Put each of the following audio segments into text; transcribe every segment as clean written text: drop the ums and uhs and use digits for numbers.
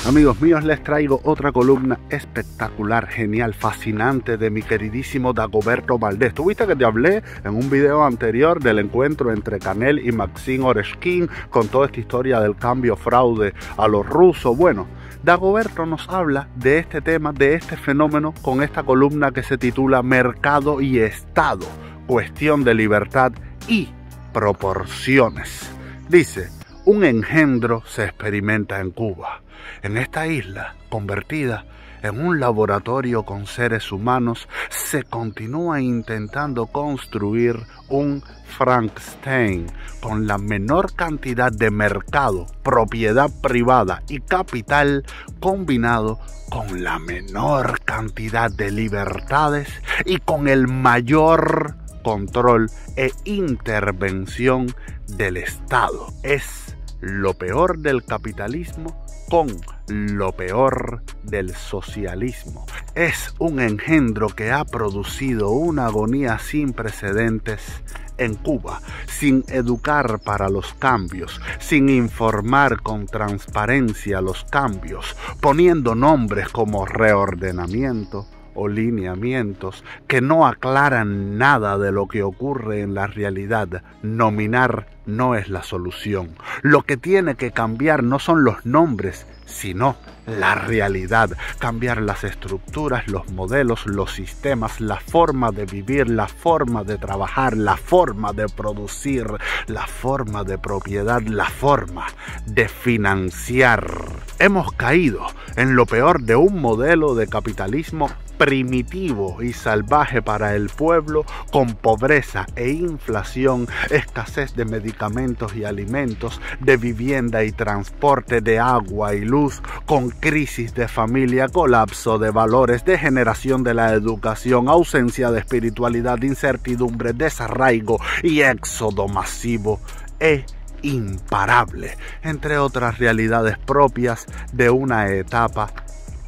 Amigos míos, les traigo otra columna espectacular, genial, fascinante de mi queridísimo Dagoberto Valdés. Tuviste que te hablé en un video anterior del encuentro entre Canel y Maxim Oreshkin con toda esta historia del cambio fraude a los rusos. Bueno, Dagoberto nos habla de este tema, de este fenómeno, con esta columna que se titula Mercado y Estado, cuestión de libertad y proporciones. Dice: un engendro se experimenta en Cuba. En esta isla, convertida en un laboratorio con seres humanos, se continúa intentando construir un Frankenstein con la menor cantidad de mercado, propiedad privada y capital, combinado con la menor cantidad de libertades y con el mayor control e intervención del Estado. Es lo peor del capitalismo con lo peor del socialismo. Es un engendro que ha producido una agonía sin precedentes en Cuba, sin educar para los cambios, sin informar con transparencia los cambios, poniendo nombres como reordenamiento o lineamientos que no aclaran nada de lo que ocurre en la realidad. Nominar no es la solución. Lo que tiene que cambiar no son los nombres, sino la realidad. Cambiar las estructuras, los modelos, los sistemas, la forma de vivir, la forma de trabajar, la forma de producir, la forma de propiedad, la forma de financiar. Hemos caído en lo peor de un modelo de capitalismo primitivo y salvaje para el pueblo, con pobreza e inflación, escasez de medicamentos y alimentos, de vivienda y transporte, de agua y luz, con crisis de familia, colapso de valores, degeneración de la educación, ausencia de espiritualidad, incertidumbre, desarraigo y éxodo masivo e imparable, entre otras realidades propias de una etapa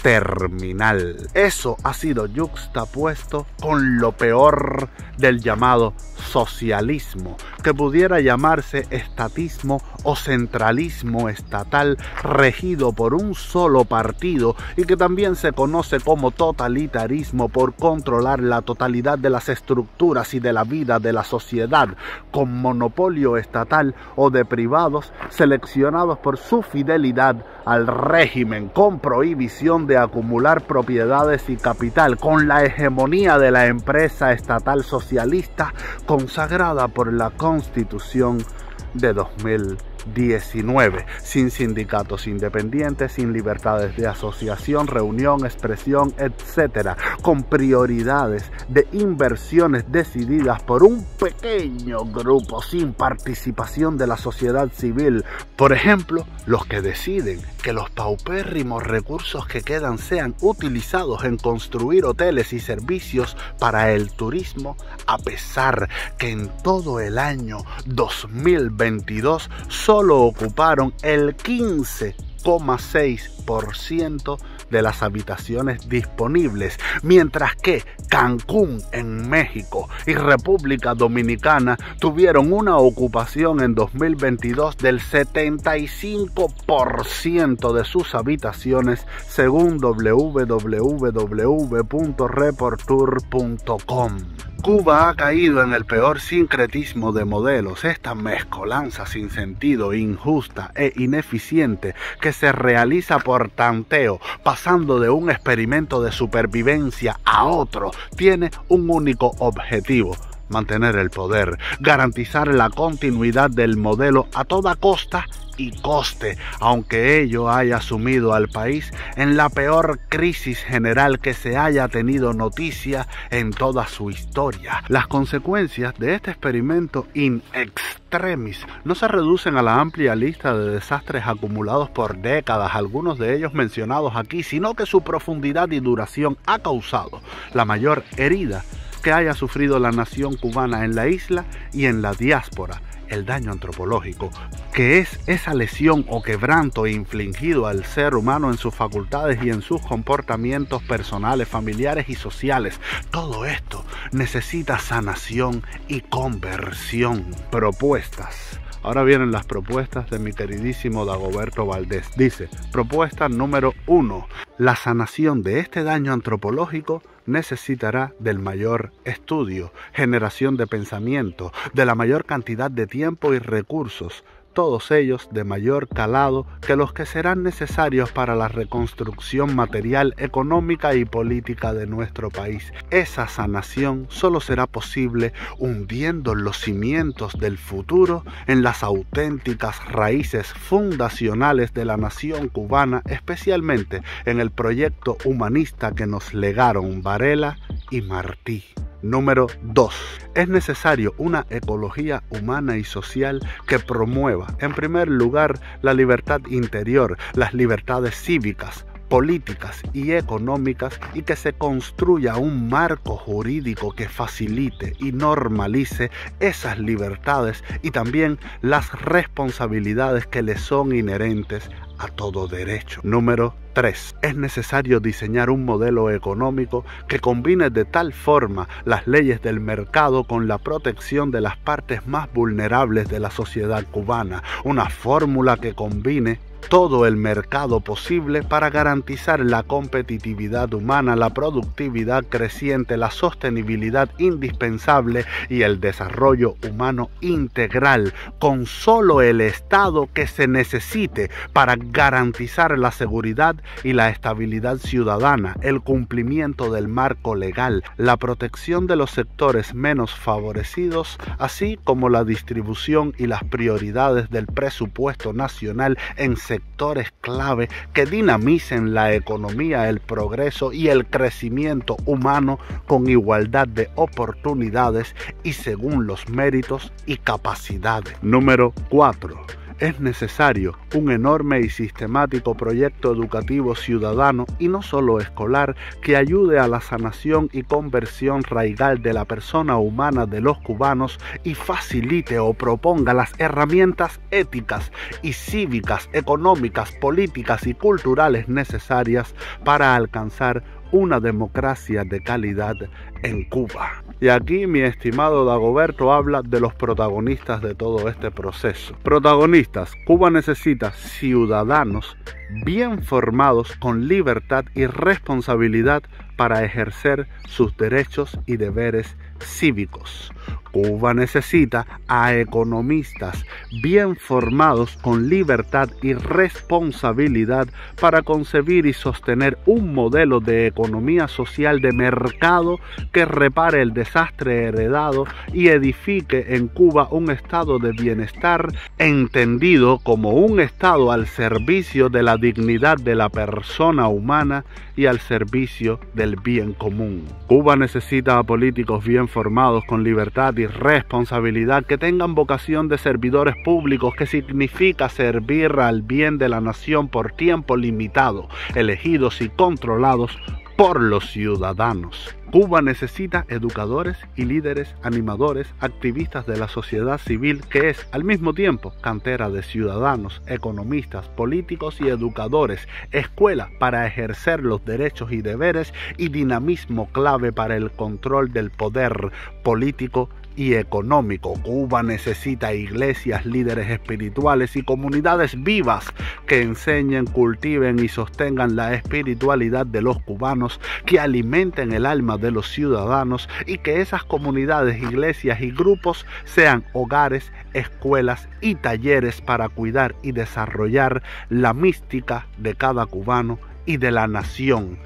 terminal. Eso ha sido yuxtapuesto con lo peor del llamado socialismo, que pudiera llamarse estatismo o centralismo estatal regido por un solo partido, y que también se conoce como totalitarismo por controlar la totalidad de las estructuras y de la vida de la sociedad, con monopolio estatal o de privados seleccionados por su fidelidad al régimen, con prohibición de acumular propiedades y capital, con la hegemonía de la empresa estatal socialista consagrada por la Constitución de 2019, sin sindicatos independientes, sin libertades de asociación, reunión, expresión, etcétera, con prioridades de inversiones decididas por un pequeño grupo, sin participación de la sociedad civil. Por ejemplo, los que deciden que los paupérrimos recursos que quedan sean utilizados en construir hoteles y servicios para el turismo, a pesar que en todo el año 2022 solo ocuparon el 15,6% de las habitaciones disponibles, mientras que Cancún en México y República Dominicana tuvieron una ocupación en 2022 del 75% de sus habitaciones, según www.reportour.com. Cuba ha caído en el peor sincretismo de modelos, esta mezcolanza sin sentido, injusta e ineficiente que se realiza por tanteo, pasando de un experimento de supervivencia a otro. Tiene un único objetivo: mantener el poder, garantizar la continuidad del modelo a toda costa y coste, aunque ello haya sumido al país en la peor crisis general que se haya tenido noticia en toda su historia. Las consecuencias de este experimento in extremis no se reducen a la amplia lista de desastres acumulados por décadas, algunos de ellos mencionados aquí, sino que su profundidad y duración ha causado la mayor herida que haya sufrido la nación cubana en la isla y en la diáspora. El daño antropológico, que es esa lesión o quebranto infligido al ser humano en sus facultades y en sus comportamientos personales, familiares y sociales. Todo esto necesita sanación y conversión. Propuestas. Ahora vienen las propuestas de mi queridísimo Dagoberto Valdés. Dice, propuesta número 1. La sanación de este daño antropológico necesitará del mayor estudio, generación de pensamiento, de la mayor cantidad de tiempo y recursos, todos ellos de mayor calado que los que serán necesarios para la reconstrucción material, económica y política de nuestro país. Esa sanación solo será posible hundiendo los cimientos del futuro en las auténticas raíces fundacionales de la nación cubana, especialmente en el proyecto humanista que nos legaron Varela y Martí. Número 2. Es necesario una ecología humana y social que promueva, en primer lugar, la libertad interior, las libertades cívicas, políticas y económicas, y que se construya un marco jurídico que facilite y normalice esas libertades y también las responsabilidades que le son inherentes a todo derecho. Número 3. Es necesario diseñar un modelo económico que combine de tal forma las leyes del mercado con la protección de las partes más vulnerables de la sociedad cubana. Una fórmula que combine todo el mercado posible para garantizar la competitividad humana, la productividad creciente, la sostenibilidad indispensable y el desarrollo humano integral, con solo el Estado que se necesite para garantizar la seguridad y la estabilidad ciudadana, el cumplimiento del marco legal, la protección de los sectores menos favorecidos, así como la distribución y las prioridades del presupuesto nacional en sectores clave que dinamicen la economía, el progreso y el crecimiento humano con igualdad de oportunidades y según los méritos y capacidades. Número 4. Es necesario un enorme y sistemático proyecto educativo ciudadano y no solo escolar que ayude a la sanación y conversión raigal de la persona humana de los cubanos y facilite o proponga las herramientas éticas y cívicas, económicas, políticas y culturales necesarias para alcanzar una democracia de calidad en Cuba. Y aquí mi estimado Dagoberto habla de los protagonistas de todo este proceso. Protagonistas: Cuba necesita ciudadanos bien formados con libertad y responsabilidad para ejercer sus derechos y deberes cívicos. Cuba necesita a economistas bien formados con libertad y responsabilidad para concebir y sostener un modelo de economía social de mercado que repare el desastre heredado y edifique en Cuba un estado de bienestar entendido como un estado al servicio de la dignidad de la persona humana y al servicio del bien común. Cuba necesita a políticos bien formados con libertad y responsabilidad que tengan vocación de servidores públicos, que significa servir al bien de la nación por tiempo limitado, elegidos y controlados por los ciudadanos. Cuba necesita educadores y líderes, animadores, activistas de la sociedad civil que es al mismo tiempo cantera de ciudadanos, economistas, políticos y educadores, escuela para ejercer los derechos y deberes y dinamismo clave para el control del poder político y económico. Cuba necesita iglesias, líderes espirituales y comunidades vivas que enseñen, cultiven y sostengan la espiritualidad de los cubanos, que alimenten el alma de los ciudadanos y que esas comunidades, iglesias y grupos sean hogares, escuelas y talleres para cuidar y desarrollar la mística de cada cubano y de la nación.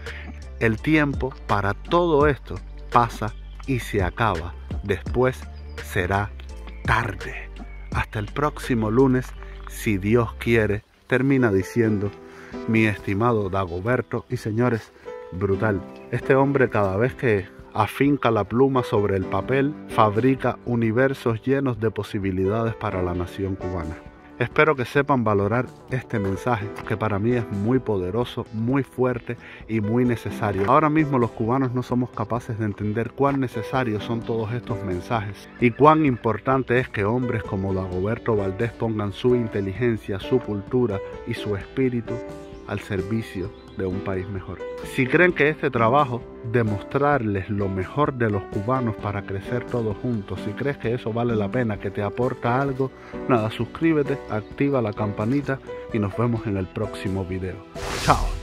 El tiempo para todo esto pasa y se acaba. Después será tarde. Hasta el próximo lunes, si Dios quiere, termina diciendo mi estimado Dagoberto. Y señores, brutal. Este hombre, cada vez que afinca la pluma sobre el papel, fabrica universos llenos de posibilidades para la nación cubana. Espero que sepan valorar este mensaje, que para mí es muy poderoso, muy fuerte y muy necesario. Ahora mismo los cubanos no somos capaces de entender cuán necesarios son todos estos mensajes y cuán importante es que hombres como Dagoberto Valdés pongan su inteligencia, su cultura y su espíritu al servicio de un país mejor. Si creen que este trabajo de mostrarles lo mejor de los cubanos para crecer todos juntos, si crees que eso vale la pena, que te aporta algo, nada, suscríbete, activa la campanita y nos vemos en el próximo video. Chao.